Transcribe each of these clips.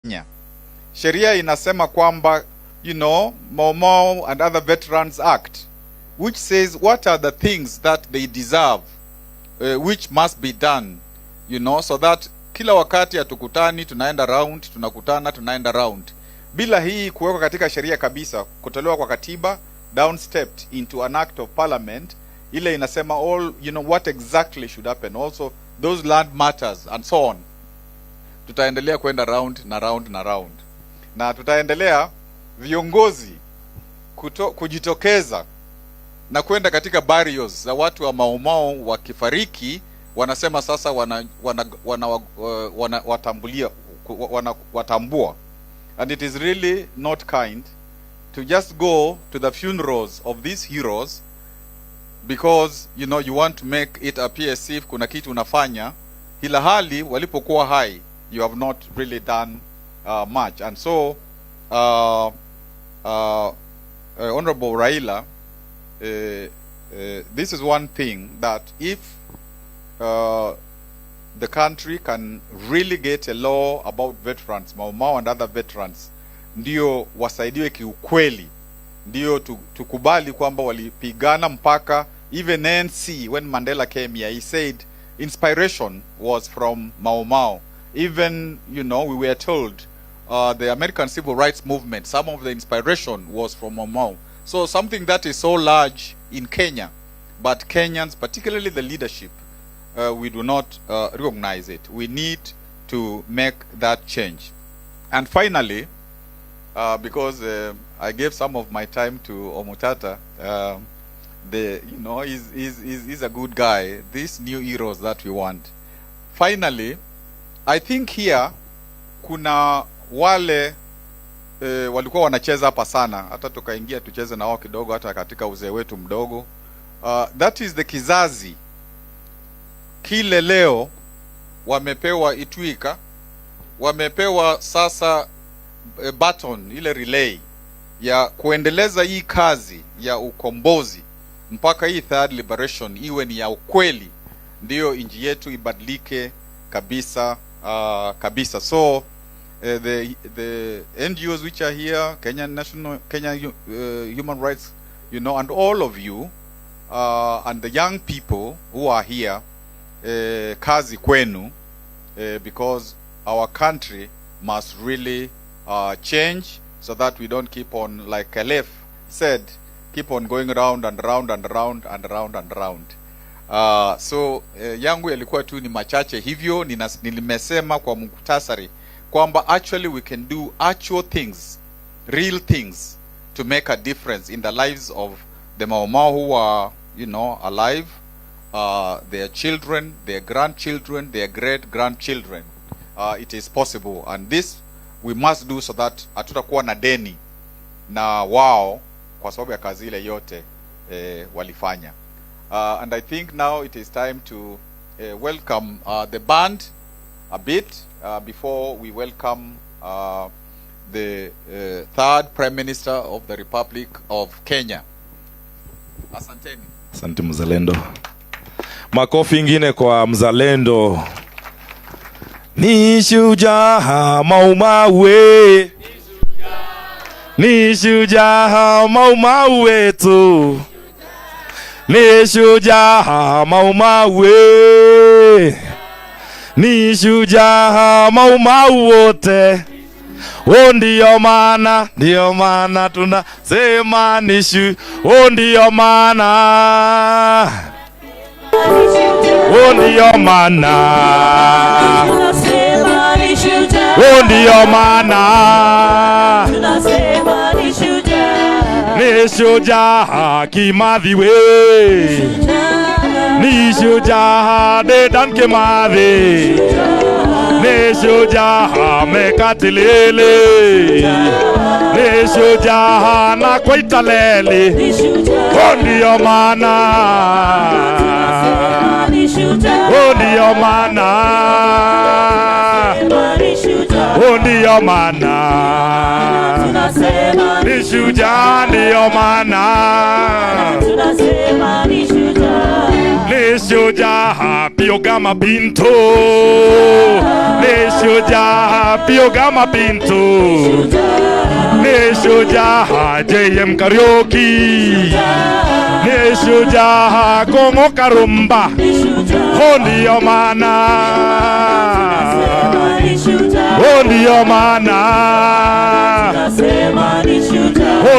Kenya. Sheria inasema kwamba, Mau and other Veterans Act, which says what are the things that they deserve, which must be done, so that kila wakati hatukutani tunaenda round, tunakutana tunaenda round. Bila hii kuwekwa katika sheria kabisa, kutolewa kwa katiba, downstepped into an act of parliament, ile inasema all, what exactly should happen, also those land matters and so on. Tutaendelea kwenda round na round na round, na tutaendelea viongozi kujitokeza na kwenda katika barrios za watu wa Mau wakifariki, wanasema sasa watambua. And it is really not kind to just go to the funerals of these heroes because you want to make it appear as if kuna kitu unafanya, ila hali walipokuwa hai you have not really done much. And so Honorable Raila, this is one thing that if the country can really get a law about veterans, Mau and other veterans, ndio wasaidiwe kiukweli, ndio tukubali kwamba walipigana mpaka even NC, when Mandela came here, he said inspiration was from Mau. Even, we were told the American Civil Rights Movement, some of the inspiration was from Mau. So something that is so large in Kenya, but Kenyans, particularly the leadership, we do not recognize it. We need to make that change. And finally, because I gave some of my time to Omutata, he's a good guy. These new heroes that we want. Finally, I think here kuna wale walikuwa wanacheza hapa sana, hata tukaingia tucheze na wao kidogo hata katika uzee wetu mdogo. That is the kizazi kile leo wamepewa itwika, wamepewa sasa baton, ile relay ya kuendeleza hii kazi ya ukombozi mpaka hii third liberation iwe ni ya ukweli, ndio inji yetu ibadilike kabisa kabisa. So the NGOs which are here, Kenya Human Rights, and all of you, and the young people who are here, kazi kwenu, because our country must really change, so that we don't keep on, like Caliph said, keep on going round and round and round and round and round. So yangu yalikuwa tu ni machache hivyo. Nilimesema kwa muktasari kwamba actually we can do actual things, real things, to make a difference in the lives of the Mau who are, alive, their children, their grandchildren, their great-grandchildren. It is possible, and this we must do so that hatutakuwa na deni na wao kwa sababu ya kazi ile yote walifanya. And I think now it is time to welcome the band a bit before we welcome the third Prime Minister of the Republic of Kenya. Asanteni. Asante mzalendo. Makofi ingine kwa mzalendo. Ni shujaa Mau we. Ni shujaa Mau wetu. Ni shujaa Mau we. Ni shujaa Mau wote. Ndio maana tunasema ni ndio maana. Ndio maana. Ndio maana. Ni shujaa Kimathi we. Ni shujaa Dedan Kimathi. Ni shujaa Mekatilele. Ni shujaa na Kwaitalele. Ndio maana. Ndio maana. Ndio maana. Ni shujaa, ndio maana. ni shujaa pio kama Pinto, ni shujaa pio kama Pinto, ni shujaa JM Karaoke, ni shujaa Kongo Karumba, ndio maana, ndio maana,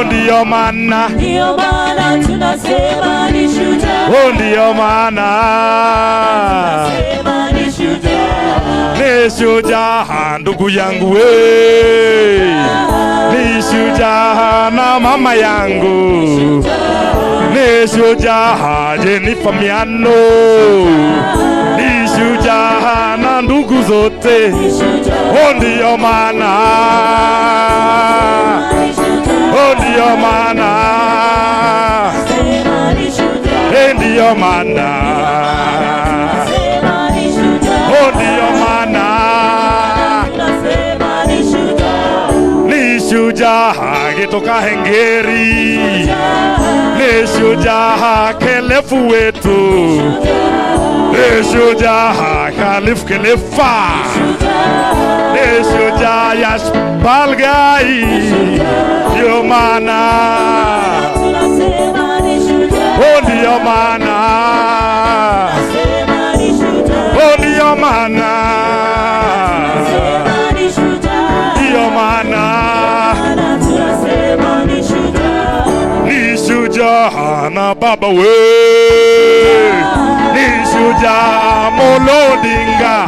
ndio maana, ndio maana tunasema ni shujaa, ndio maana tunasema ni shujaa, ni shujaa ndugu yangu we, ni shujaa na mama yangu, ni shujaa Jennifer Miano, ni shujaa na ndugu zote, ndio maana, ndio maana, ndio maana, ndio maana ni shujaa kitoka Hengeri, ni shujaa Kelefu wetu, ni shujaa Khalif Kelefa, ni shujaa Yash Balgai, ndio maana, ndio maana, ndio maana, ndio maana ni shujaa na baba we, ni shujaa Odinga,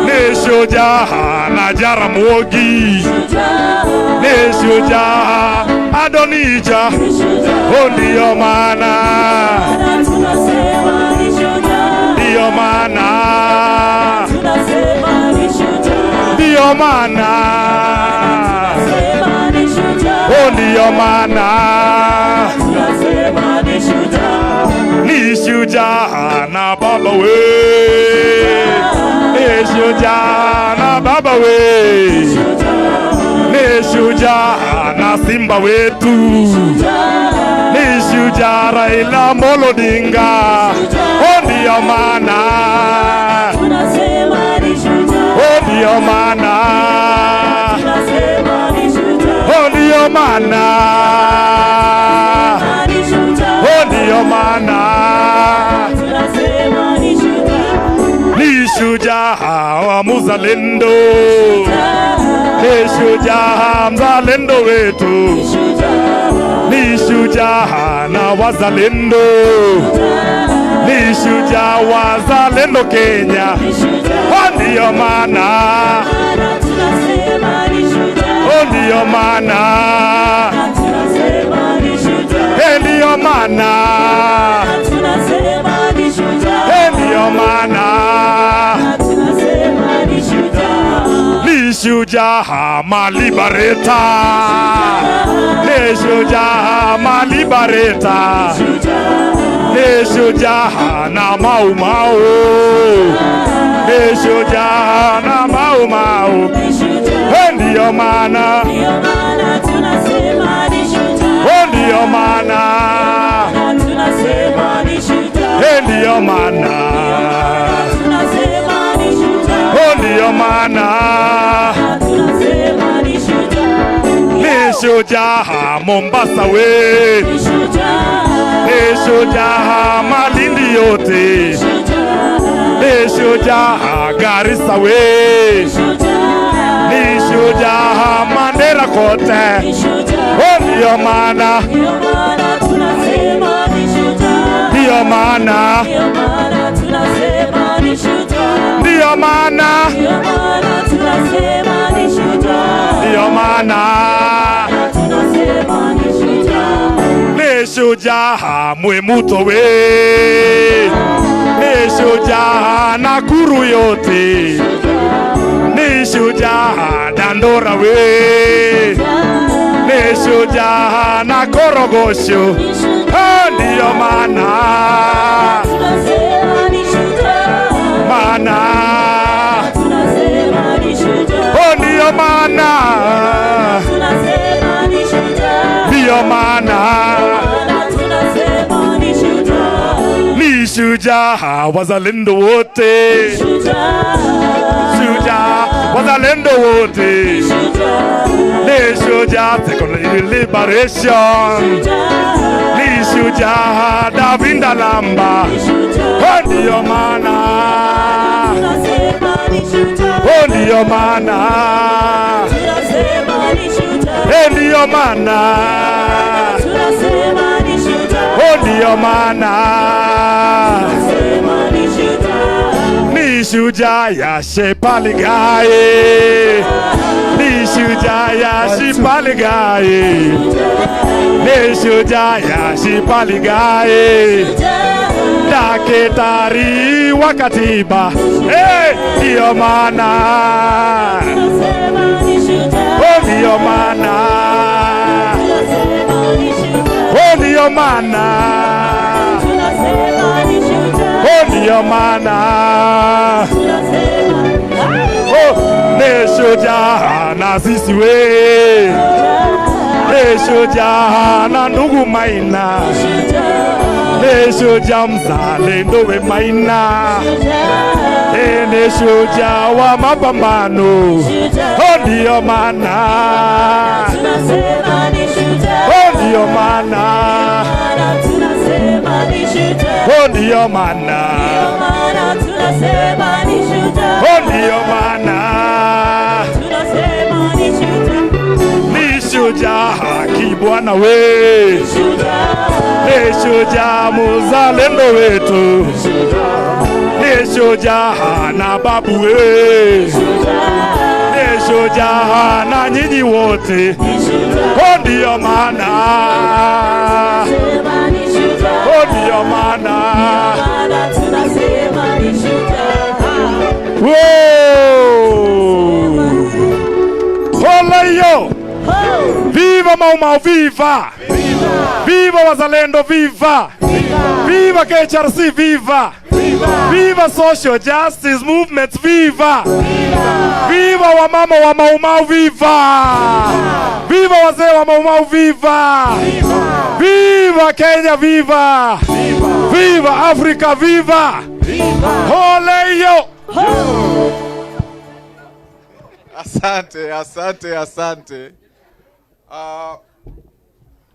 ni shujaa na Jaramogi, ni shujaa Odinga, ndio maana, ndio maana, ndio maana, ndio maana ni shujaa na baba we, ni shujaa na baba we, ni shujaa na simba wetu, ni shujaa Raila Odinga, ndio maana, ndio maana, ndio maana, ndio maana ni shujaa wa mzalendo, ni shujaa mzalendo wetu, ni shujaa na wazalendo, ni shujaa wazalendo Kenya, ndio maana, ndio maana, ndio maana, ndio maana ni shujaa malibareta, ni shujaa malibareta, ni shujaa na Mau Mau, ni shujaa na Mau Mau, ndio maana, ndio maana, ndio maana, ndio maana ni shujaa Mombasa we, ni shujaa Malindi yote, ni shujaa Garissa we, ni shujaa Mandera kote, ndio maana, ndio maana, ndio maana, ndio maana ni shujaa Mwemuto we, ni shujaa Nakuru yote, ni shujaa Dandora we, ni shujaa na Korogosho, ndio maana, maana, ndio maana, ndio maana shujaa wazalendo wote, shujaa wazalendo wote, ni shujaa secondary liberation, ni shujaa Davinda Lamba. Ndio maana, ndio maana, ndio maana, ndio maana ni shujaa ya Shepaligaye, ni shujaa ya Shepaligaye, ni shujaa ya Shepaligaye, daktari wa katiba. Ndio maana, ndio maana, ndio maana, ndio maana ni shujaa na sisi we, ni shujaa na ndugu Maina, ni shujaa mzalendo we Maina, ni shujaa wa mapambano. Ndio maana, ndio maana, ndio maana, ndio maana ni shujaa kibwana we, ni shujaa muzalendo wetu, ni shujaa na babu we, ni shujaa na nyinyi wote. Ndio maana, ndio maana, Olayo, viva Mau Mau, viva, viva wazalendo, viva, viva KHRC, viva, viva social justice movements, viva, viva wamama wa Mau Mau, viva, viva wazee wa Mau Mau, viva, viva Kenya, viva, viva Africa, viva, Olayo. Asante, asante, asante.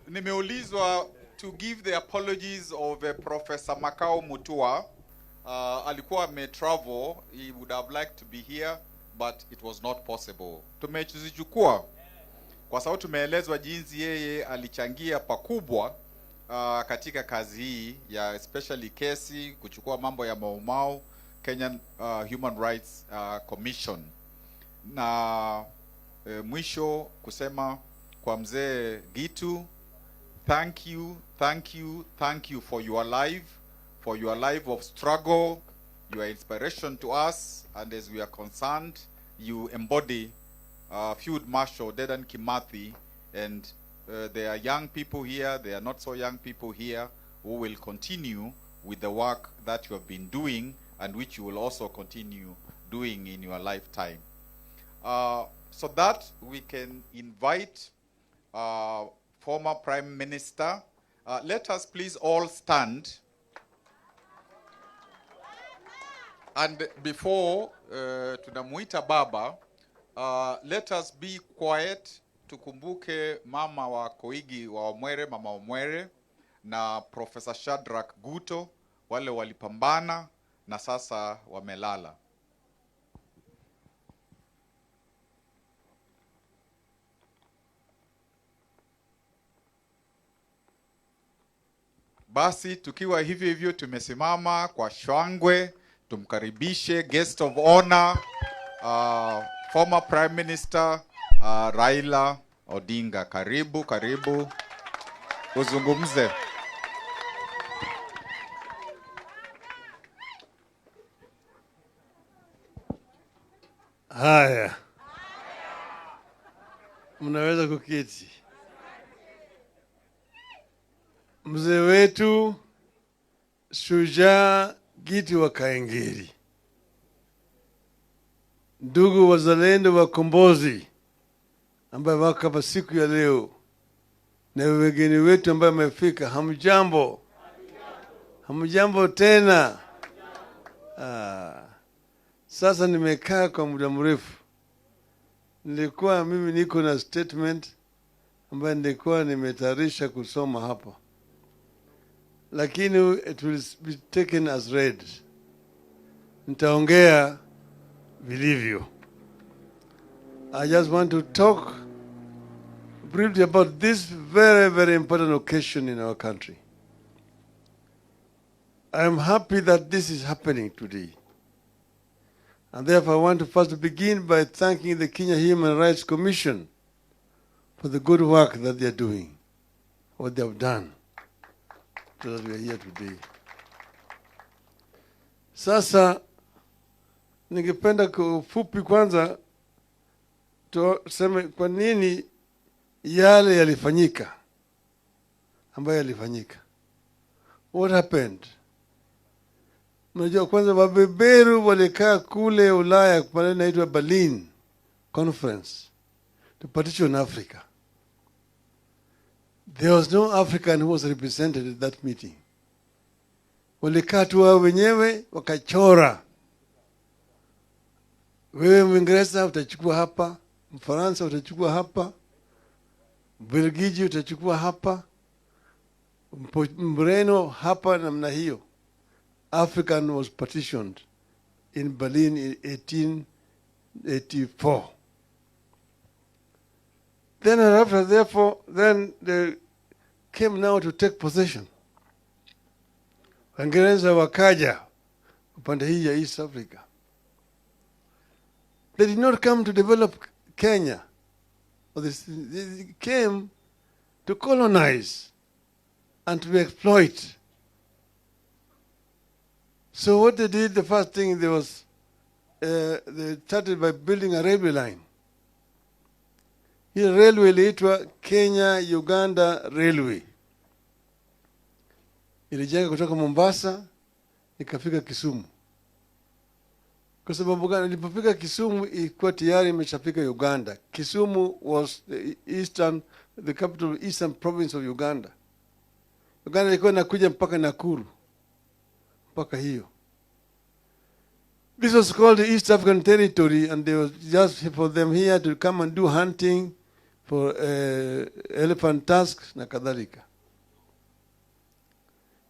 Nimeulizwa to give the apologies of Professor Makao Mutua. Alikuwa travel, he would have liked to be here, but it was not possible. Tumezichukua kwa sababu tumeelezwa jinsi yeye alichangia pakubwa katika kazi hii ya especially kesi kuchukua mambo ya Mau Mau Kenyan Human Rights Commission. Na mwisho kusema kwa mzee Gitu, thank you, thank you, thank you for your life of struggle. You are inspiration to us, and as we are concerned, you embody Field Marshal Dedan Kimathi, and there are young people here, there are not so young people here who will continue with the work that you have been doing and which you will also continue doing in your lifetime. So that we can invite former Prime Minister. Let us please all stand. And before tunamuita baba, let us be quiet. Tukumbuke mama wa Koigi wa Omwere, mama Omwere, na Professor Shadrack Guto, wale walipambana na sasa wamelala. Basi tukiwa hivyo tumesimama kwa shangwe, tumkaribishe guest of honor, former Prime Minister Raila Odinga. Karibu, karibu. Uzungumze. Haya. Mnaweza kuketi. Mzee wetu shujaa Gitu wa Kaengeri, ndugu wazalendo wa Kombozi ambaye wako hapa siku ya leo, na wageni wetu ambaye wamefika, hamjambo? Hamjambo tena. Sasa nimekaa kwa muda mrefu. Nilikuwa mimi niko na statement ambayo nilikuwa nimetayarisha kusoma hapa, lakini it will be taken as read. Nitaongea vilivyo. I just want to talk briefly about this very, very important occasion in our country. I am happy that this is happening today. And therefore I want to first begin by thanking the Kenya Human Rights Commission for the good work that they are doing, what they have done, so that we are here today. Sasa, ningependa kufupi kwanza tuseme kwa nini yale yalifanyika, ambayo yalifanyika. What happened? Mnajua kwanza wabeberu walikaa kule Ulaya pale inaitwa Berlin Conference to partition Africa. There was no African who was represented at that meeting. Walikaa tu wao wenyewe wakachora. Wewe Mwingereza utachukua hapa, Mfaransa utachukua hapa, Belgiji utachukua hapa, Mreno hapa, namna hiyo. African was partitioned in Berlin in 1884. Then after, therefore, then they came now to take possession. Waingereza wakaja upande hii ya East Africa. They did not come to develop Kenya. They came to colonize and to exploit. So what they did, the first thing they started by building a railway line. Hii railway iliitwa Kenya-Uganda Railway. Ilijenga kutoka Mombasa ikafika Kisumu. Kwa sababu gani? Ilipofika Kisumu ilikuwa tayari imeshafika Uganda. Kisumu was the capital of Eastern province of Uganda. Uganda ilikuwa inakuja mpaka Nakuru. Mpaka hiyo. This was called the East African Territory, and they was just for them here to come and do hunting for elephant tusks na kadhalika.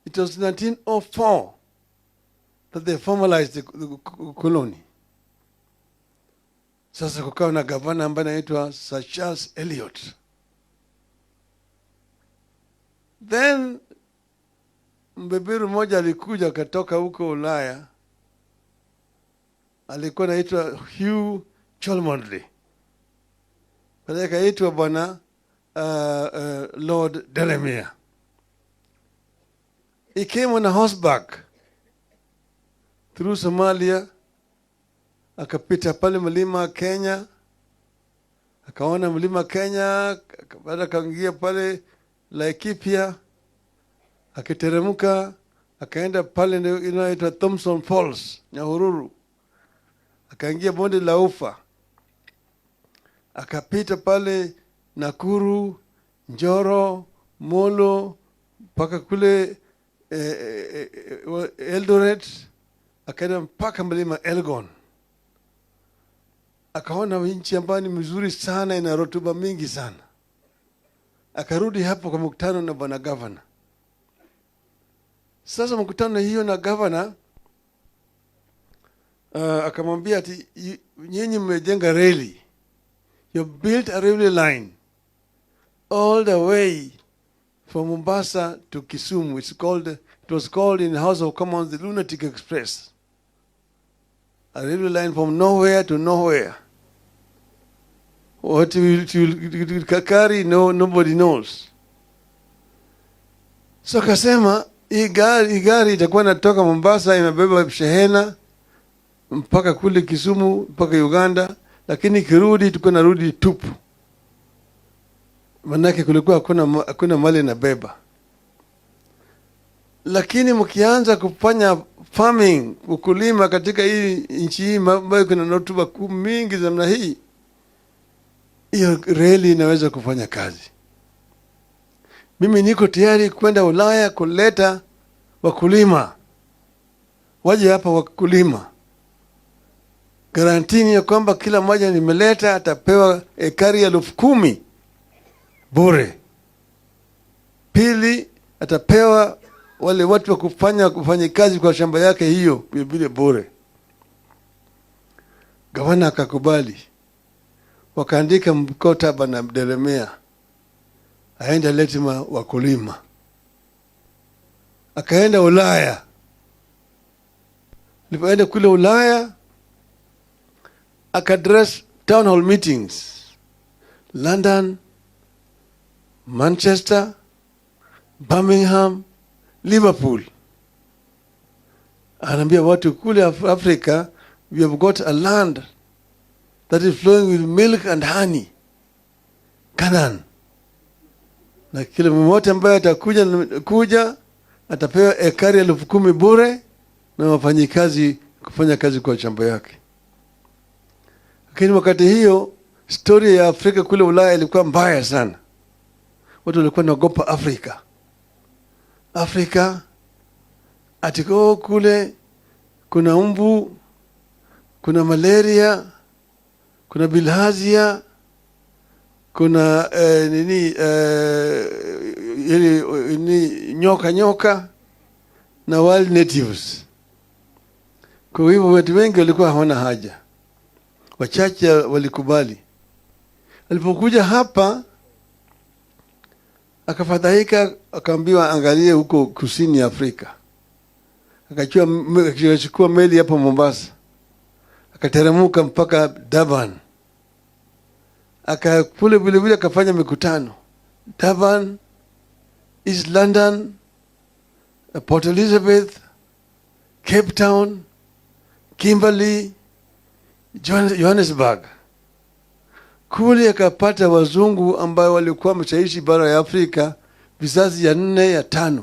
It was 1904 that they formalized the colony. Sasa kukawa na gavana ambaye anaitwa Sir Charles Eliot. Then mbeberu mmoja alikuja akatoka huko Ulaya, alikuwa anaitwa Hugh Cholmondeley. Baadaye akaitwa bwana Lord Delamere. He came on a horseback through Somalia, akapita pale mlima Kenya, akaona mlima Kenya, baada akaingia pale Laikipia, akiteremka akaenda pale inaitwa Thompson Falls, Nyahururu, akaingia bonde la Ufa, akapita pale Nakuru, Njoro, Molo, mpaka kule Eldoret, akaenda mpaka mlima Elgon. Akaona nchi ambayo ni mzuri sana, ina rotuba mingi sana. Akarudi hapo kwa mkutano na bwana governor. Sasa mkutano hiyo na governor akamwambia ati nyinyi mmejenga reli. You built a railway line all the way from Mombasa to Kisumu. It was called in the House of Commons the Lunatic Express. A railway line from nowhere to nowhere. What it will carry, nobody knows. So kasema hii gari itakuwa natoka Mombasa imebeba shehena mpaka kule Kisumu mpaka Uganda, lakini kirudi tuko narudi tupu. Manake kulikuwa hakuna mali na beba. Lakini mkianza kufanya farming, ukulima katika hii nchi hii ambayo kuna rotuba mingi namna hii, hiyo reli inaweza kufanya kazi. Mimi niko tayari kwenda Ulaya kuleta wakulima waje hapa, wakulima garantini ya kwamba kila mmoja nimeleta atapewa ekari 10,000 bure. Pili, atapewa wale watu wa kufanya kazi kwa shamba yake hiyo vile bure. Gavana akakubali, wakaandika mkataba na Delemea aende lete wakulima. Akaenda Ulaya. Alipoenda kule Ulaya akaaddress town hall meetings London, Manchester, Birmingham, Liverpool. Anaambia watu kule Africa, we have got a land that is flowing with milk and honey, Canaan. Na kila mmoja ambaye atakuja atapewa ekari 10,000 bure na wafanyikazi kufanya kazi kwa shamba yake. Lakini wakati hiyo story ya Afrika kule Ulaya ilikuwa mbaya sana. Watu walikuwa wanaogopa Afrika. Afrika atiko kule kuna mbu, kuna malaria, kuna bilharzia, kuna nyoka na wild natives. Kwa hivyo watu wengi walikuwa hawana haja, wachache walikubali. Alipokuja hapa akafadhaika, akaambiwa angalie huko kusini Afrika. Akachukua meli hapo Mombasa, akateremka mpaka Durban. Akakule vile akafanya mikutano Durban, East London, Port Elizabeth, Cape Town, Kimberley, Johannesburg. Kule akapata wazungu ambao walikuwa mshaishi bara ya Afrika vizazi ya 4 ya 5,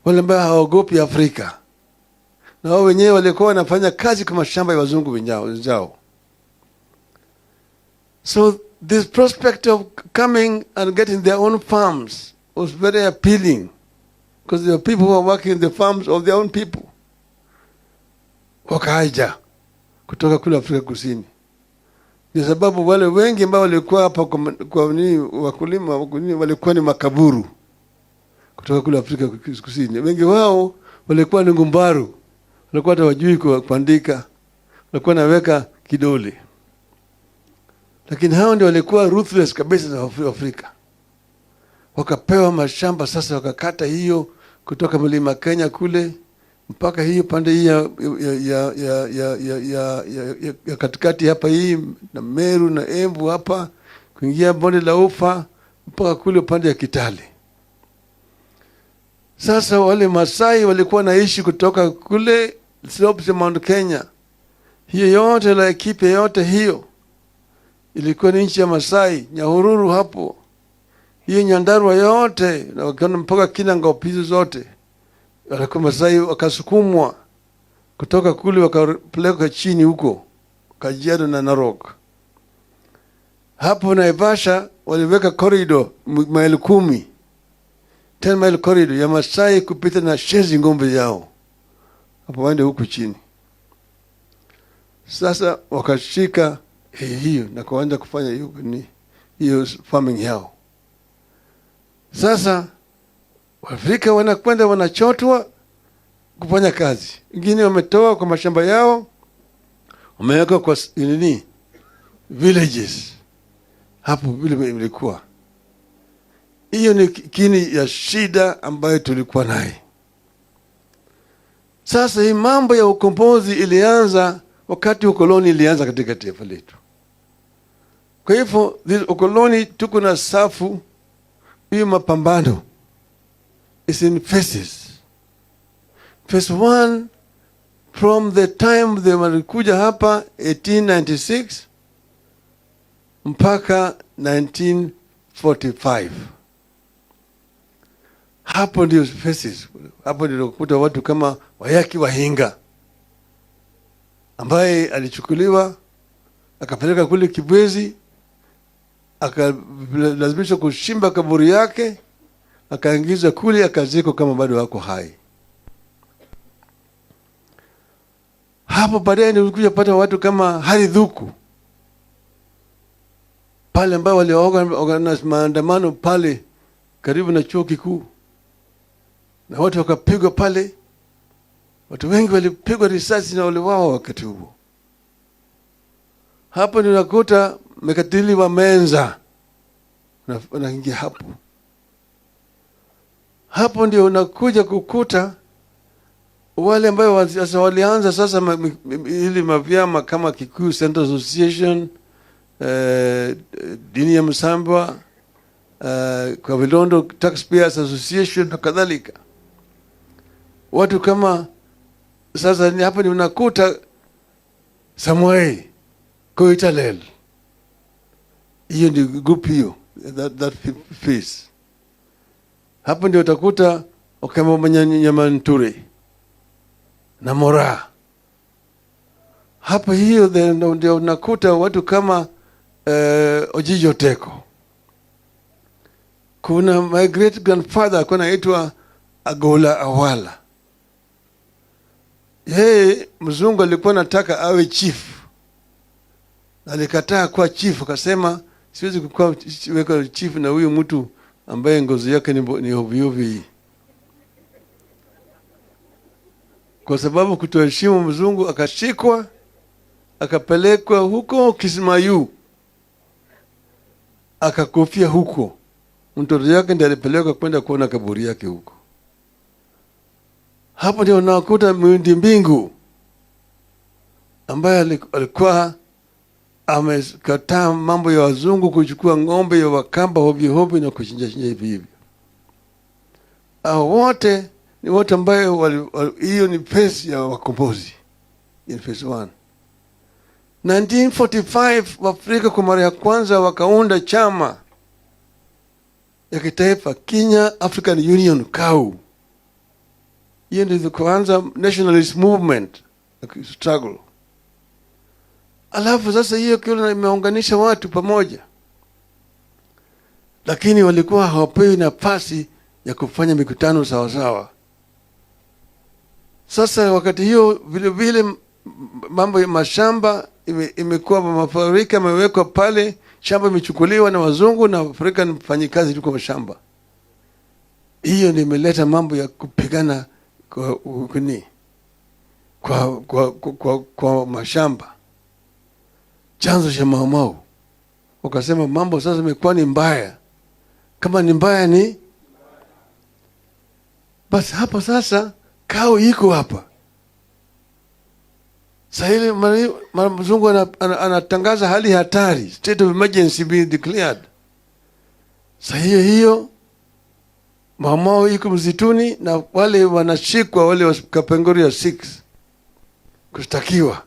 wale ambao hawaogopi Afrika, na wao wenyewe walikuwa wanafanya kazi kwa mashamba ya wazungu wenzao. So this prospect of coming and getting their own farms was very appealing, because there were people who were working in the farms of their own people. Wakaja kutoka kule Afrika Kusini. Ni sababu wale wengi ambao walikuwa hapa kwa wakulima walikuwa ni makaburu kutoka kule Afrika Kusini. Wengi wao walikuwa ni ngumbaru, walikuwa hata wajui kuandika, walikuwa naweka kidole. Lakini hao ndio walikuwa ruthless kabisa za Afrika. Wakapewa mashamba sasa, wakakata hiyo kutoka mlima Kenya kule mpaka hiyo pande hii ya katikati hapa hii na Meru na Embu hapa kuingia bonde la Ufa mpaka kule pande ya Kitale. Sasa wale Masai walikuwa naishi kutoka kule slopes ya Mount Kenya. Hiyo yote la ekipe yote hiyo ilikuwa ni nchi ya Masai, Nyahururu hapo. Hiyo Nyandarua yote na wakaona mpaka Kinangopizo zote. Walikuwa Masai, wakasukumwa kutoka kule wakapeleka chini huko Kajiado na Narok. Hapo Naivasha waliweka corridor maili 10 mile corridor ya Masai kupita na shezi ngombe yao hapo waende huku chini. Sasa wakashika hiyo na kuanza kufanya hiyo farming yao. Sasa Waafrika wanakwenda wanachotwa kufanya kazi. Wengine wametoa kwa mashamba yao, wameweka kwa villages. Hapo vile ilikuwa. Hiyo ni kini ya shida ambayo tulikuwa naye. Sasa hii mambo ya ukombozi ilianza wakati ukoloni ilianza katika taifa letu. Kwa hivyo ukoloni tuko na safu hiyo mapambano is in phases. Phase 1 from the time they walikuja hapa 1896 mpaka 1945. Hapo ndio phases. Hapo ndio kukuta watu kama Wayaki Wahinga ambaye alichukuliwa akapeleka kule Kibwezi, akalazimishwa kushimba kaburi yake, akaingizwa kule, akazikwa kama bado wako hai. Hapo baadaye nilikuja pata watu kama Hari Dhuku pale, ambao waliorganize maandamano pale karibu na chuo kikuu, na watu wakapigwa pale. Watu wengi walipigwa risasi na waliuawa wakati huo. Hapo ninakuta mekatili wa Menza wanaingia hapo. Hapo ndio unakuja kukuta wale ambao walianza sasa ili mavyama kama Kikuyu Center Association, Dini ya Msambwa, kwa Vilondo Taxpayers Association na kadhalika. Watu kama sasa ni hapa ni unakuta Samuel Koitalel. Hiyo ni group hiyo, that face. Hapo ndio utakuta Okemo Manyanyamanture na Mora. Hapo hiyo ndio unakuta watu kama Ojijo Teko. Kuna my great grandfather kuna aitwa Agola Awala. Yeye mzungu alikuwa anataka awe chief. Alikataa kuwa chief, akasema siwezi kuwa weka chief na huyu mtu ambaye ngozi yake ni ovyovi. Kwa sababu kutoheshimu mzungu, akashikwa akapelekwa huko Kismayu, akakufia huko. Mtoto yake ndiye alipelekwa kwenda kuona kaburi yake huko. Hapo ndio unakuta Mwindi Mbingu ambaye alikuwa amekataa mambo ya wazungu kuchukua ng'ombe ya Wakamba hovyo na kuchinja hivi hivi. Wote ni watu ambao hiyo ni phase ya wakombozi, in phase 1. 1945 Waafrika kwa mara ya kwanza wakaunda chama ya kitaifa, Kenya African Union, KAU. Hiyo ndio kwanza nationalist movement struggle. Alafu sasa hiyo kile imeunganisha watu pamoja, lakini walikuwa hawapewi nafasi ya kufanya mikutano sawa sawa. Sasa wakati hiyo vile vile mambo ya mashamba imekuwa mafabrika yamewekwa pale, shamba imechukuliwa na wazungu na Afrika mfanyikazi tuko mashamba. Hiyo ndio imeleta mambo ya kupigana kwa mashamba. Chanzo cha Mau. Wakasema mambo sasa imekuwa ni mbaya. Kama ni mbaya ni basi hapa sasa KAU iko hapa. Sasa ile mzungu anatangaza hali hatari, state of emergency being declared. Sasa hiyo Mau iko mzituni na wale wanashikwa, wale wa Kapenguria 6 kushtakiwa.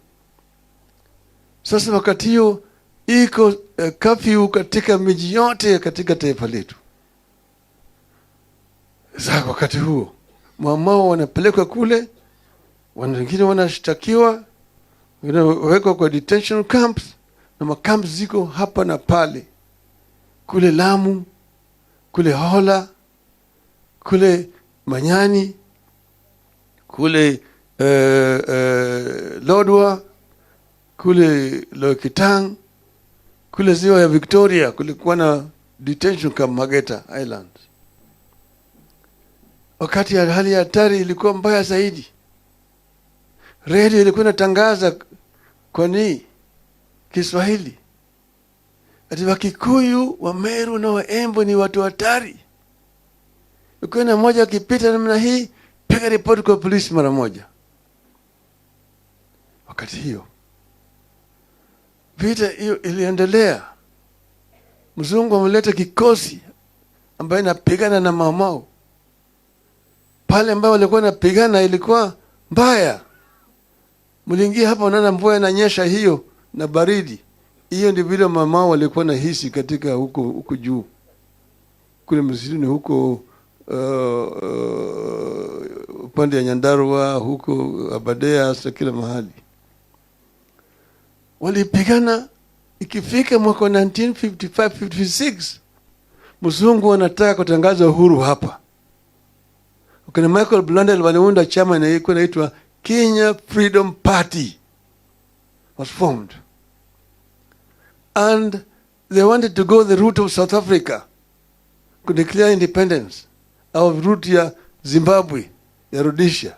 Sasa wakati hiyo iko curfew katika miji yote katika taifa letu. Sasa wakati huo Mau wanapelekwa kule, wengine wanashtakiwa, wengine wawekwa kwa detention camps, na makamps ziko hapa na pale, kule Lamu, kule Hola, kule Manyani, kule Lodwa, kule Lokitang, kule ziwa ya Victoria kulikuwa na detention camp Mageta Island. Wakati ya hali ya hatari ilikuwa mbaya zaidi, radio ilikuwa inatangaza kwa Kiswahili ati Wakikuyu, Wameru na Waembo ni watu hatari. Ukiona mmoja akipita namna hii, piga ripoti kwa polisi mara moja. Wakati hiyo vita hiyo iliendelea. Mzungu ameleta kikosi ambaye inapigana na Mau. Pale ambao walikuwa napigana ilikuwa mbaya. Mliingia hapa unaona mvua inanyesha hiyo na baridi. Hiyo ndio vile Mau walikuwa na hisi katika huko juu. Kule msituni huko upande ya Nyandarua, huko Abadea, kila mahali. Walipigana. Ikifika mwaka 1955-56 mzungu anataka kutangaza uhuru hapa. Kuna Michael Blundell waliunda chama inaitwa Kenya Freedom Party was formed. And they wanted to go the route of South Africa to declare independence, our route ya Zimbabwe, ya Rhodesia,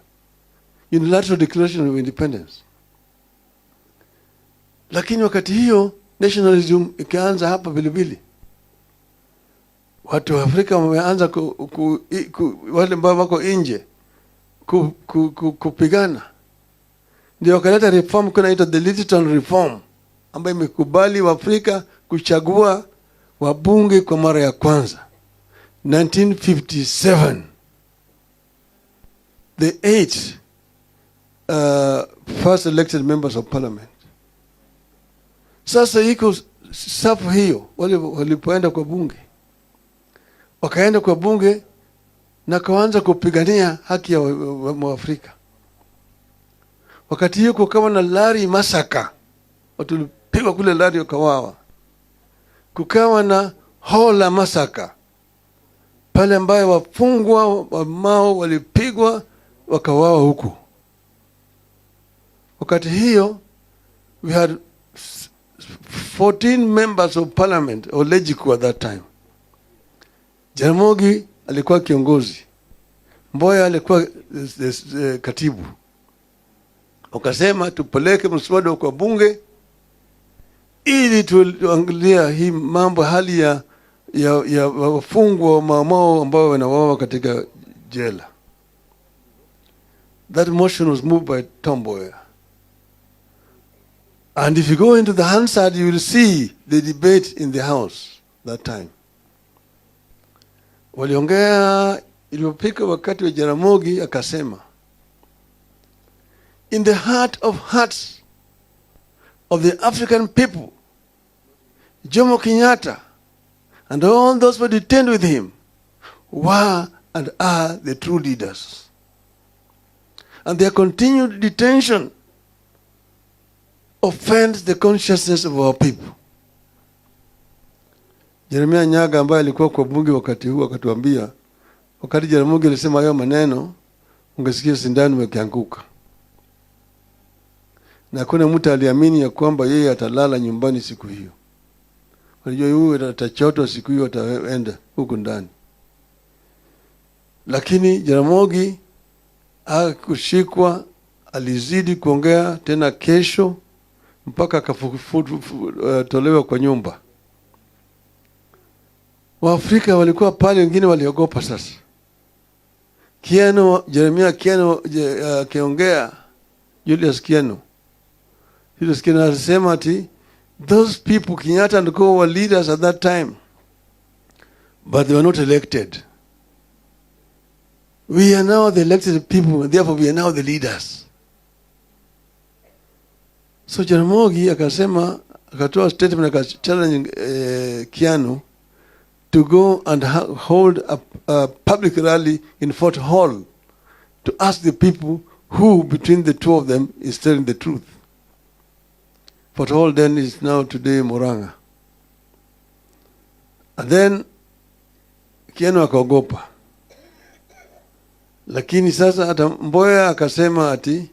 unilateral declaration of independence. Lakini wakati hiyo nationalism ikaanza hapa vilevile. Watu wa Afrika wameanza wale ambao wako nje kupigana. Ndio wakaleta reform kuna inaitwa the digital reform, ambayo imekubali wa Afrika kuchagua wabunge kwa mara ya kwanza 1957. The 8 first elected members of parliament. Sasa iko safu hiyo, walipoenda kwa bunge, wakaenda kwa bunge na kaanza kupigania haki ya Waafrika. Wakati hiyo kukawa na Lari Masaka, watu walipigwa kule Lari wakawawa. Kukawa na Hola Masaka, pale ambayo wafungwa wa Mao walipigwa wakawawa huko. Wakati hiyo we had 14 members of parliament or legislature at that time. Jaramogi alikuwa kiongozi, Mboya alikuwa katibu. Wakasema tupeleke mswada kwa bunge ili tuangalia hii mambo, hali ya wafungwa wa Mao ambao wanawawa katika jela. That motion was moved by Tom Mboya. And if you go into the Hansard, you will see the debate in the House that time. Waliongea ilipofika wakati wa Jaramogi akasema, in the heart of hearts of the African people, Jomo Kenyatta and all those who detained with him were and are the true leaders. And their continued detention offends the consciousness of our people. Jeremia Nyaga ambaye alikuwa kwa bunge wakati huu akatuambia, wakati Jaramogi alisema hayo maneno, ungesikia sindano imeanguka. Na kuna mtu aliamini ya kwamba yeye atalala nyumbani siku hiyo. Walijua yeye atachotwa siku hiyo, ataenda huko ndani. Lakini Jaramogi hakushikwa, alizidi kuongea tena kesho mpaka akatolewa kwa nyumba. Waafrika walikuwa pale, wengine waliogopa sasa. Jeremia Kiano akiongea, Julius Kiano alisema ati those people, Kenyatta and Co, were leaders at that time, but they were not elected. We are now the elected people, and therefore we are now the leaders. So Jaramogi akasema, akatoa statement akachallenge Kiano to go and hold a public rally in Fort Hall to ask the people who between the two of them is telling the truth. Fort Hall then is now today Murang'a. And then Kiano akaogopa. Lakini sasa hata Mboya akasema ati,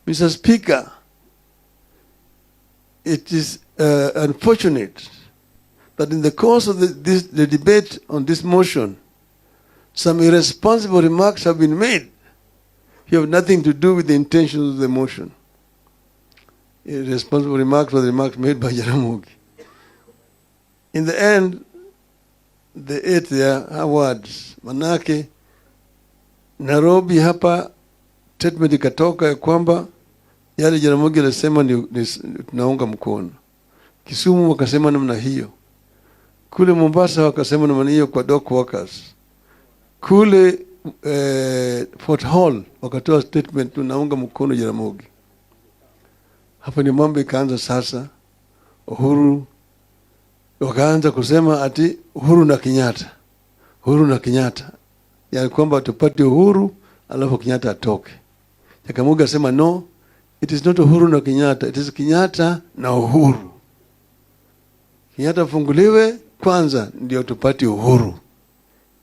Mr. Speaker, it is unfortunate that in the course of the debate on this motion, some irresponsible remarks have been made. You have nothing to do with the intentions of the motion. Irresponsible remarks were the remarks made by Jaramogi. In the end, they ate their words. Manake, Nairobi hapa statement ikatoka ya kwamba yale Jaramogi alisema ni tunaunga mkono. Kisumu wakasema namna hiyo. Kule Mombasa wakasema namna hiyo kwa dock workers. Kule Fort Hall wakatoa statement tunaunga mkono Jaramogi. Hapa ni mambo ikaanza sasa. Uhuru wakaanza kusema ati Uhuru na Kenyatta. Uhuru na Kenyatta. Ya kwamba tupate uhuru alafu Kenyatta atoke. Jaramogi asema no, it is not Uhuru na Kenyatta, it is Kenyatta na Uhuru. Kenyatta funguliwe, kwanza ndio tupate uhuru.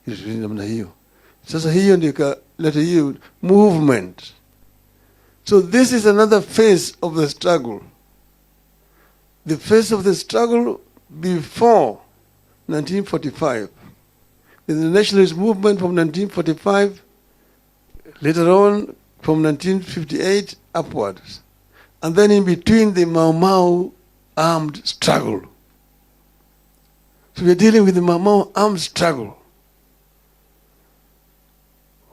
Ili namna hiyo. Sasa hiyo ndio ikaleta hiyo movement. So this is another phase of the struggle. The phase of the struggle before 1945. The nationalist movement from 1945, later on from 1958 upwards. And then in between the Mau Mau armed struggle. So we are dealing with the Mau Mau armed struggle,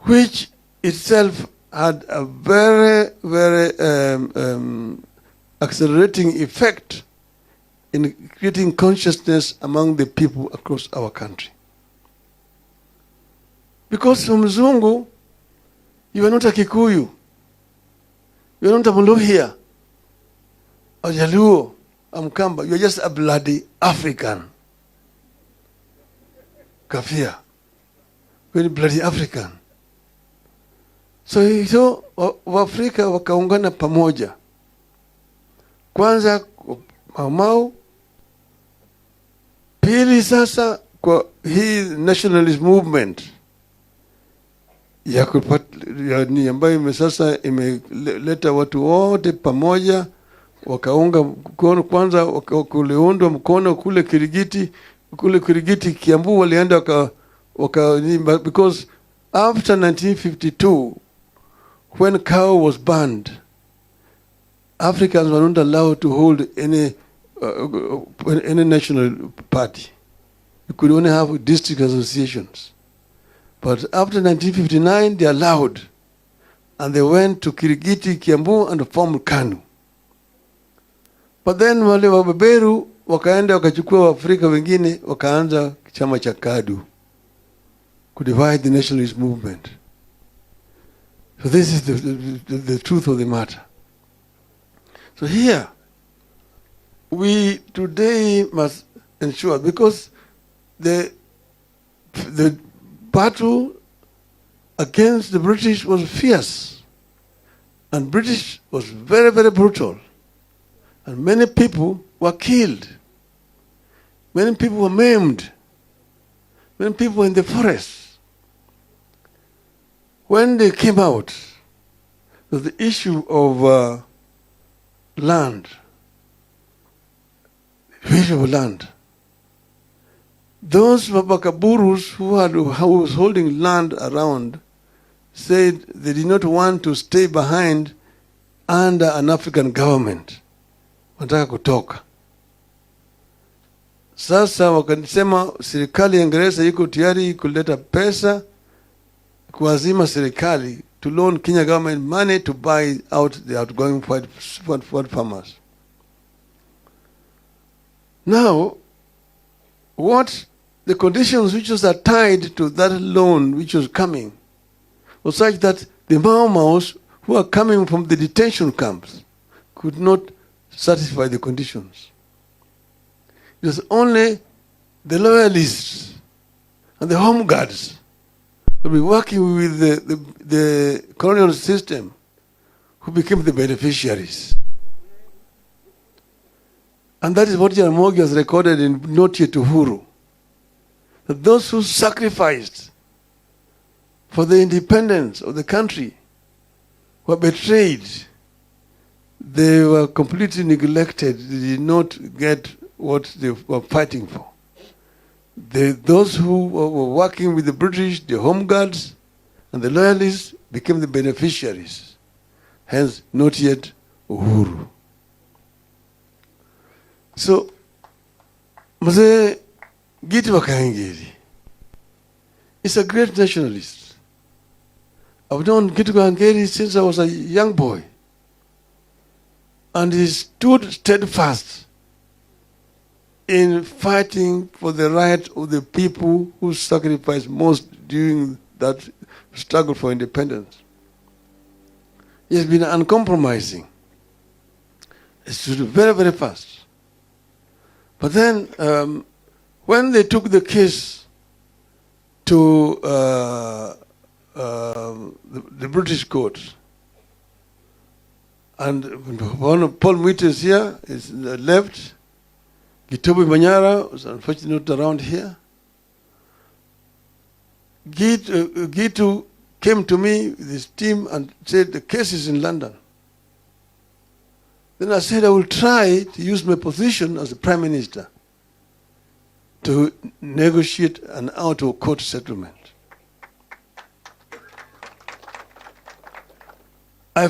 which itself had a very, very accelerating effect in creating consciousness among the people across our country. Because from Mzungu, you are not a Kikuyu, you are not a Muluhya, a Jaluo, a Mkamba, you are just a bloody African. Kafia, very bloody African. So Waafrika wakaungana pamoja. Kwanza Mau Mau, pili sasa kwa hii nationalist movement ya ambayo sasa imeleta watu wote pamoja, wakaunga mkono. Kwanza kuliundwa mkono kule Kirigiti Kiambu walienda because after 1952 when cow was banned, Africans were not allowed to hold any national party. You could only have district associations. But after 1959, they allowed. And they went to Kirigiti, Kiambu, and formed KANU. But then wale wabeberu, wakaenda wakachukua Waafrika wengine, wakaanza chama cha KADU, to divide the nationalist movement. So this is the truth of the matter. So here, we today must ensure, because the battle against the British was fierce, and British was very, very brutal, and many people were killed, many people were maimed, many people were in the forests. When they came out, the issue of land, those Mabakaburus who was holding land around said they did not want to stay behind under an African government. Wanataka kutoka. Sasa wakasema serikali ya Uingereza iko tayari kuleta pesa kuazima serikali to loan Kenya government money to buy out the outgoing white farmers. Now, what the conditions which are tied to that loan which was coming was such that the Mau Maus who are coming from the detention camps could not satisfy the conditions. It was only the loyalists and the home guards who were working with the colonial system who became the beneficiaries. And that is what Jaramogi has recorded in Note to Uhuru. That those who sacrificed for the independence of the country were betrayed. They were completely neglected. They did not get what they were fighting for. Those who were working with the British, the home guards, and the loyalists became the beneficiaries. Hence, not yet Uhuru. So, Mzee Giti Wakaingeri is a great nationalist. I've known Giti Wakaingeri since I was a young boy. And he stood steadfast in fighting for the right of the people who sacrificed most during that struggle for independence. He has been uncompromising. He stood very, very fast. But then, when they took the case to the British court, and one of Paul Muite is here, is left, Gitobu Manyara was unfortunately not around here. Gitu came to me with his team and said the case is in London. Then I said I will try to use my position as the Prime Minister to negotiate an out-of-court settlement. I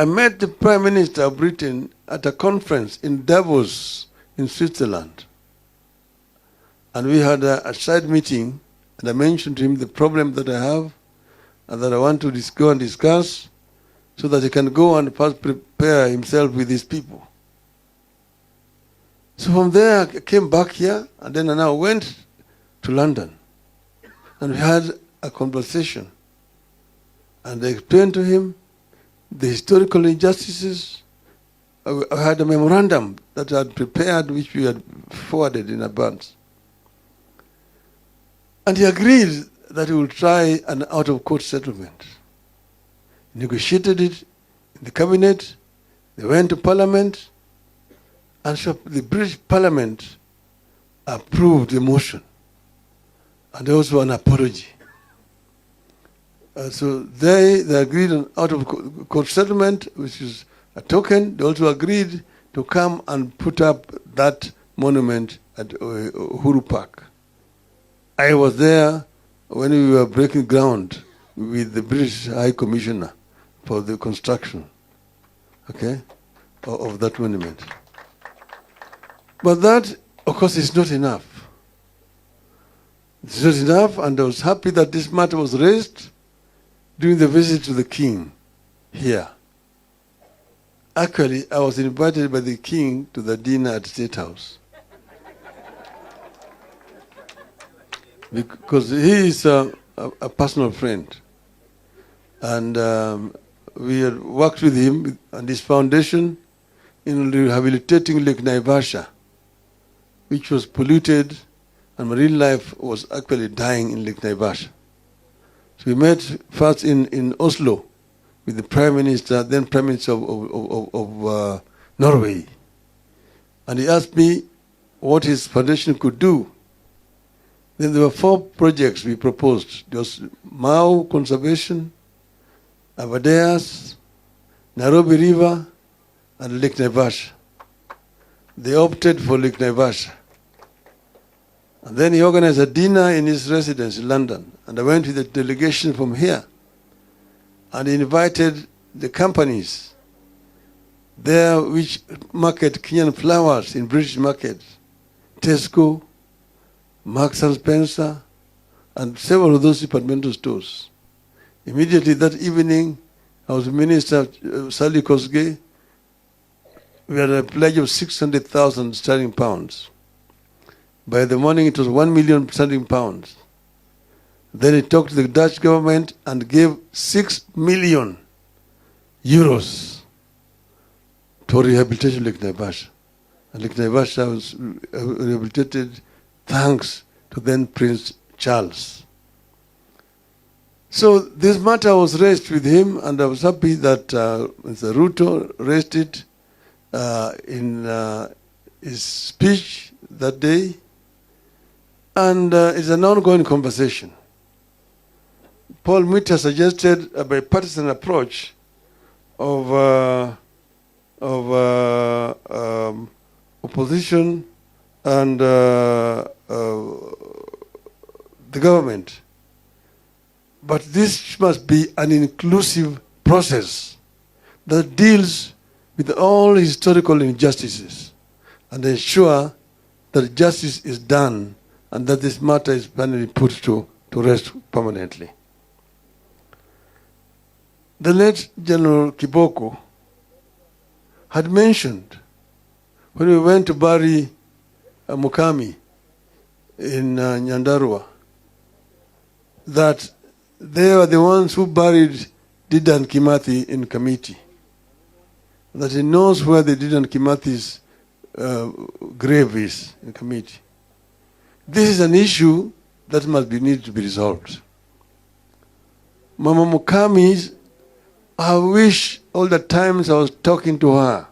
met the Prime Minister of Britain at a conference in Davos in Switzerland. And we had a side meeting, and I mentioned to him the problem that I have and that I want to go and discuss so that he can go and first prepare himself with his people. So from there, I came back here, and then I now went to London. And we had a conversation. And I explained to him the historical injustices. I had a memorandum that I had prepared, which we had forwarded in advance. And he agreed that he will try an out-of-court settlement. He negotiated it in the cabinet. They went to Parliament. And so the British Parliament approved the motion. And also an apology. So they agreed on out-of-court settlement, which is a token. They also agreed to come and put up that monument at Uhuru Park. I was there when we were breaking ground with the British High Commissioner for the construction, okay, of that monument. But that, of course, is not enough. It's not enough, and I was happy that this matter was raised during the visit to the King here. Actually, I was invited by the King to the dinner at State House. Because he is a personal friend. And we had worked with him and his foundation in rehabilitating Lake Naivasha, which was polluted, and marine life was actually dying in Lake Naivasha. So we met first in Oslo with the Prime Minister, then Prime Minister of Norway. And he asked me what his foundation could do. Then there were 4 projects we proposed. There was Mau Conservation, Abadeas, Nairobi River, and Lake Naivasha. They opted for Lake Naivasha. And then he organized a dinner in his residence in London. And I went with a delegation from here. And he invited the companies there which market Kenyan flowers in British markets. Tesco, Marks and Spencer, and several of those departmental stores. Immediately that evening, I was Minister Sally Kosgei. We had a pledge of 600,000 sterling pounds. By the morning, it was 1 million sterling pounds. Then he talked to the Dutch government and gave 6 million euros to rehabilitation of Lake Naivasha. And Lake Naivasha was rehabilitated thanks to then Prince Charles. So this matter was raised with him, and I was happy that Mr. Ruto raised it in his speech that day. And it's an ongoing conversation. Paul Mwita suggested a bipartisan approach of opposition and the government. But this must be an inclusive process that deals with all historical injustices and ensure that justice is done and that this matter is finally put to rest permanently. The late General Kiboko had mentioned when we went to bury Mukami in Nyandarua that they were the ones who buried Dedan Kimathi in Kamiti. That he knows where the Dedan Kimathi's grave is in Kamiti. This is an issue that need to be resolved. Mama Mukami, I wish all the times I was talking to her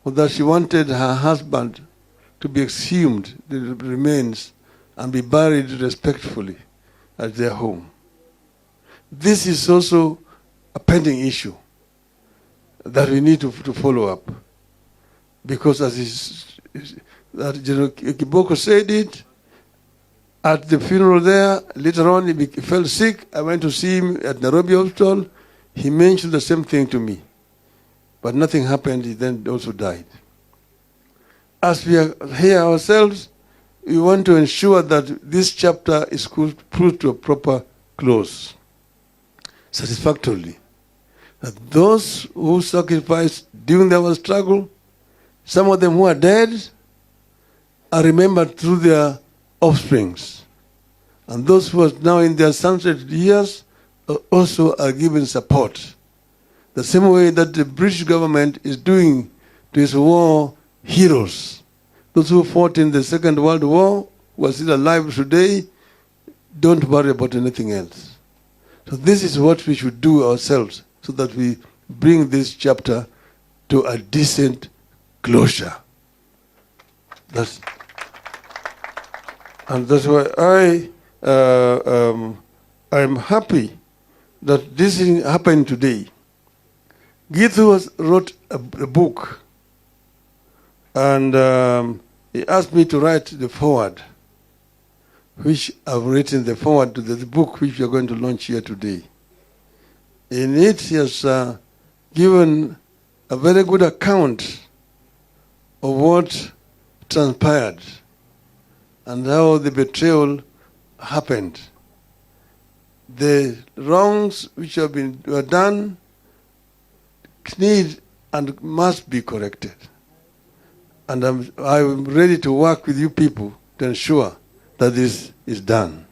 was that she wanted her husband to be exhumed, the remains, and be buried respectfully at their home. This is also a pending issue that we need to follow up. Because that General Kiboko said it, at the funeral there, later on he fell sick. I went to see him at Nairobi Hospital. He mentioned the same thing to me. But nothing happened, he then also died. As we are here ourselves, we want to ensure that this chapter is put to a proper close, satisfactorily. That those who sacrificed during their struggle, some of them who are dead, are remembered through their offsprings. And those who are now in their sunset years also are given support. The same way that the British government is doing to its war heroes. Those who fought in the Second World War, who are still alive today, don't worry about anything else. So this is what we should do ourselves, so that we bring this chapter to a decent closure. And that's why I'm happy that this thing happened today. Gitu wrote a book, and he asked me to write the foreword, which I've written the foreword to the book which we are going to launch here today. In it, he has given a very good account of what transpired and how the betrayal happened. The wrongs which were done need and must be corrected. And I'm ready to work with you people to ensure that this is done.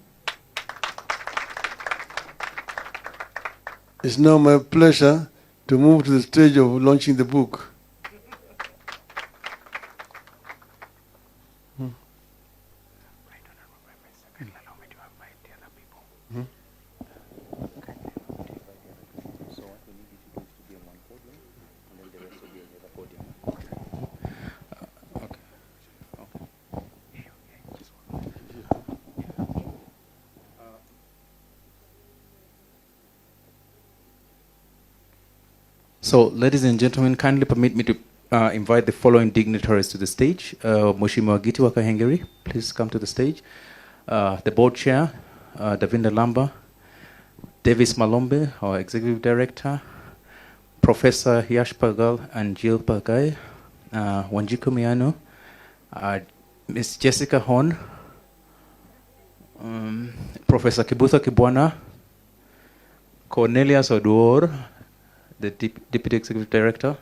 It's now my pleasure to move to the stage of launching the book. So, ladies and gentlemen, kindly permit me to invite the following dignitaries to the stage. Mheshimiwa Giti wa Kahengeri, please come to the stage. The board chair, Davinda Lamba, Davis Malombe, our executive director, Professor Yash Pagal and Jill Pagai, Wanjiku Miano, Ms. Jessica Horn, Professor Kibutha Kibwana, Cornelius Oduor, the Deputy Executive Director.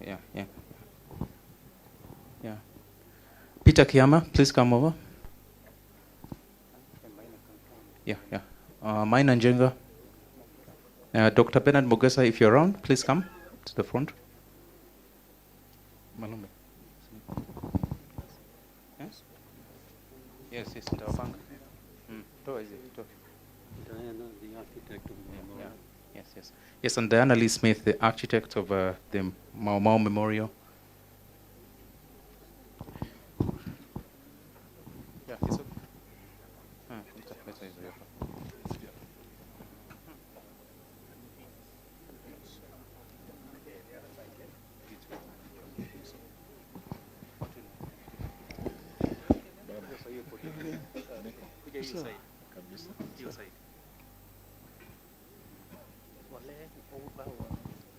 Yeah. Peter Kiama, please come over. Yeah. Maina Njenga. Dr. Bernard Mogesa, if you're around, please come to the front. Malumbe. Yes, Ndawapanga. Yes, and Diana Lee Smith, the architect of the Mau Mau Memorial. Yeah, it's okay.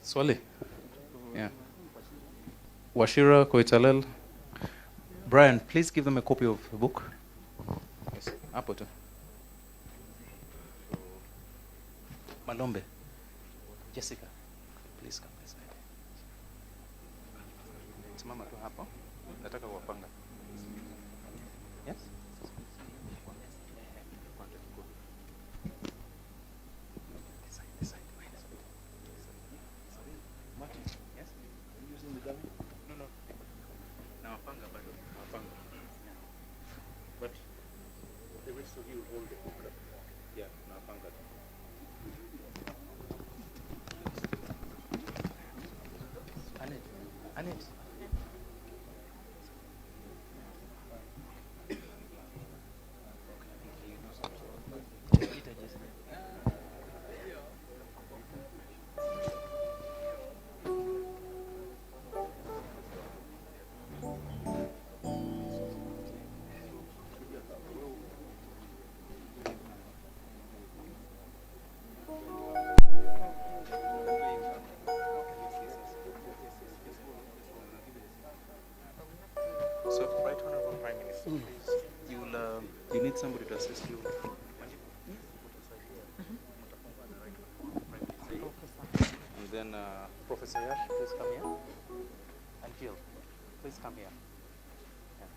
Swali. Yeah. Washira Koitalel. Brian, please give them a copy of the book. Yes. Hapo tu. Malombe. Jessica, please come this side. Simama tu hapo. Nataka kuwapanga. Yes? Right Honorable Prime Minister, please. You need somebody to assist you. And then Professor Yash, please come here. And Jill, please come here. Yeah.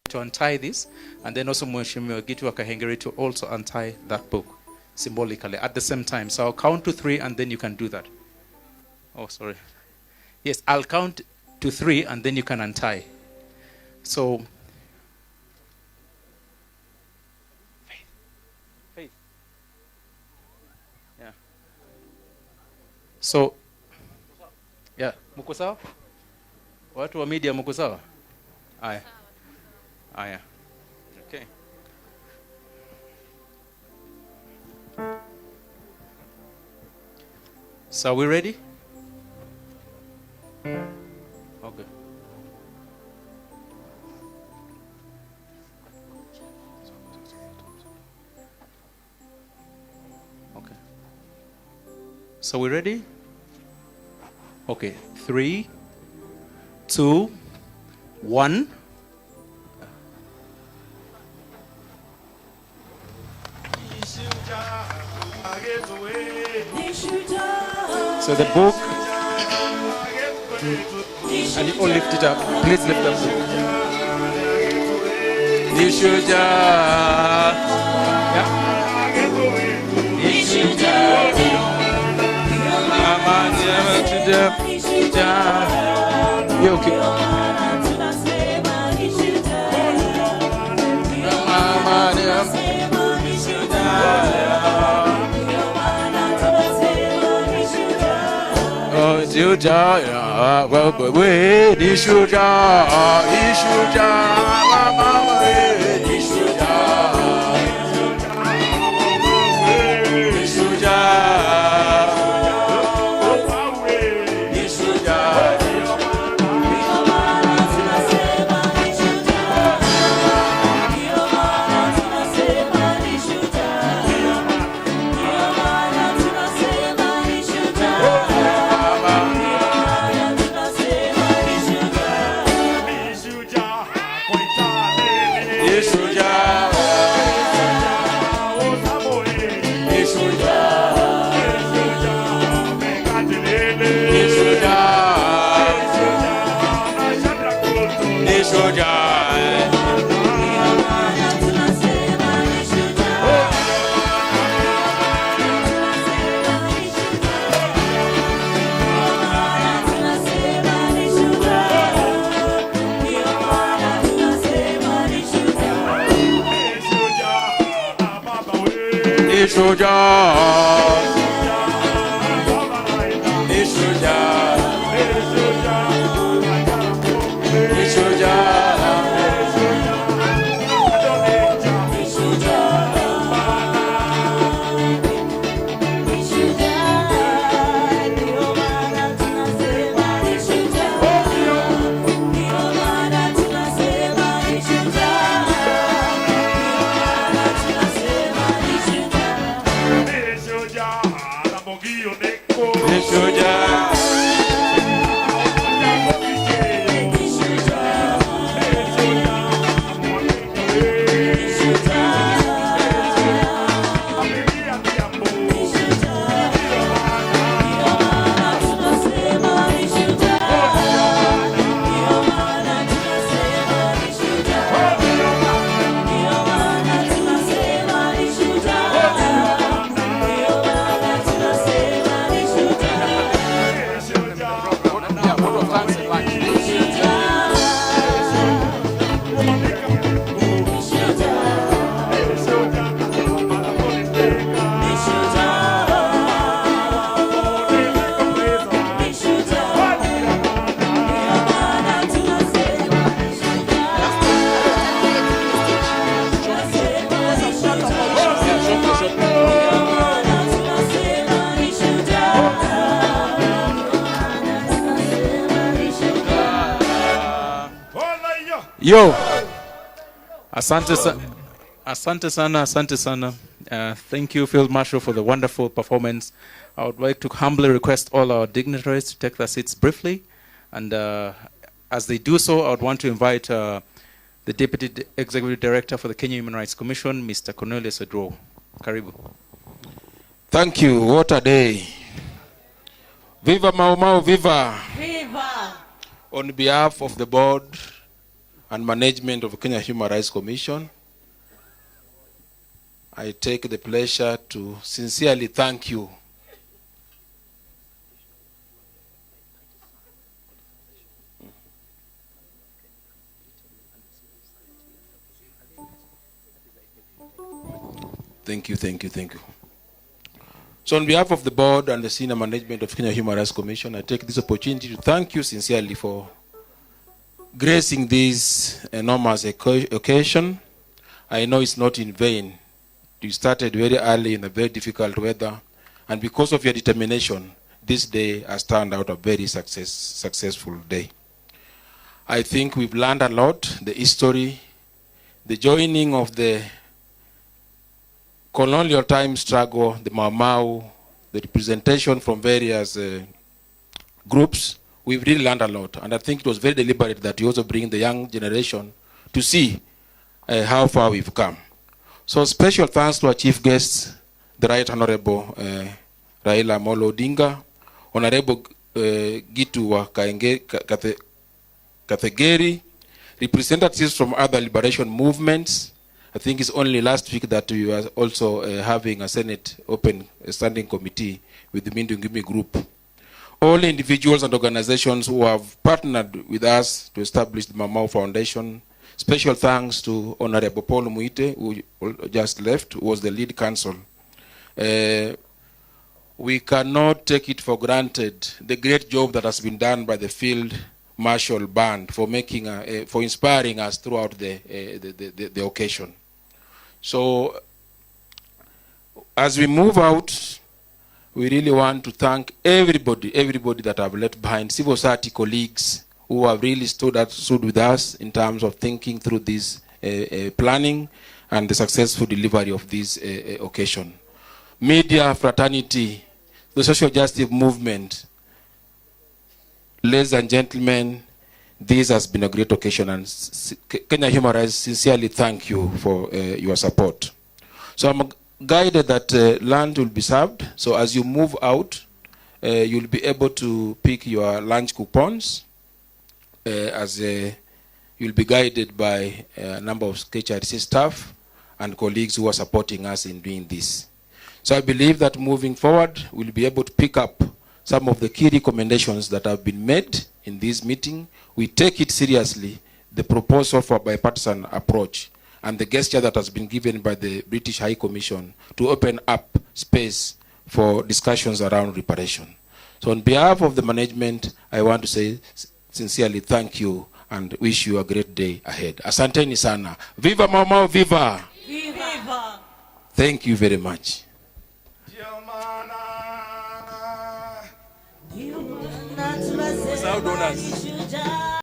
To untie this, and then also Mheshimiwa Gitu Wakahengeri to also untie that book symbolically at the same time. So I'll count to 3 and then you can do that. Oh, sorry. Yes, I'll count to 3 and then you can untie. So, Faith. Yeah. So, yeah, muko sawa? Watu wa media muko sawa? Aya. Aya. Okay. So are we ready? Okay. Okay. So we ready? Okay. 3, 2, 1. So the book, and you all lift it up. Please lift up the book. Nishuja. Yeah. Nishuja. You okay? Nishuja, Nishuja, Nishuja, Nishuja, Nishuja, Nishuja, Nishuja, Nishuja. Yo. Asante sana. Thank you, Field Marshal, for the wonderful performance. I would like to humbly request all our dignitaries to take their seats briefly. And as they do so, I would want to invite the Deputy Executive Director for the Kenya Human Rights Commission, Mr. Cornelius Odro. Karibu. Thank you. What a day. Viva Mau Mau, viva. Viva. On behalf of the board and management of the Kenya Human Rights Commission, I take the pleasure to sincerely thank you Thank you. So on behalf of the board and the senior management of Kenya Human Rights Commission, I take this opportunity to thank you sincerely for gracing this enormous occasion. I know it's not in vain. You started very early in a very difficult weather, and because of your determination, this day has turned out a very successful day. I think we've learned a lot, the history, the joining of the colonial time struggle, the Mau Mau, the representation from various groups. We've really learned a lot, and I think it was very deliberate that you also bring the young generation to see how far we've come. So special thanks to our chief guests, the Right Honorable Raila Odinga, Honorable Gitu Kathegeri, representatives from other liberation movements. I think it's only last week that we were also having a Senate open standing committee with the Mindungimi group. All individuals and organizations who have partnered with us to establish the Mau Mau Foundation. Special thanks to Honorable Paul Muite, who just left, who was the lead counsel. We cannot take it for granted the great job that has been done by the Field Marshal Band for making, for inspiring us throughout the occasion. So, as we move out, we really want to thank everybody that have left behind, civil society colleagues who have really stood with us in terms of thinking through this planning and the successful delivery of this occasion. Media, fraternity, the social justice movement. Ladies and gentlemen, this has been a great occasion, and Kenya Human Rights sincerely thank you for your support. So I'm guided that lunch will be served. So as you move out, you'll be able to pick your lunch coupons. You'll be guided by a number of KHRC staff and colleagues who are supporting us in doing this. So I believe that moving forward, we'll be able to pick up some of the key recommendations that have been made in this meeting. We take it seriously, the proposal for a bipartisan approach and the gesture that has been given by the British High Commission to open up space for discussions around reparation. So on behalf of the management, I want to say sincerely thank you and wish you a great day ahead. Asanteni sana. Viva Mau Mau, viva! Viva! Thank you very much. Tunasema ni shujaa.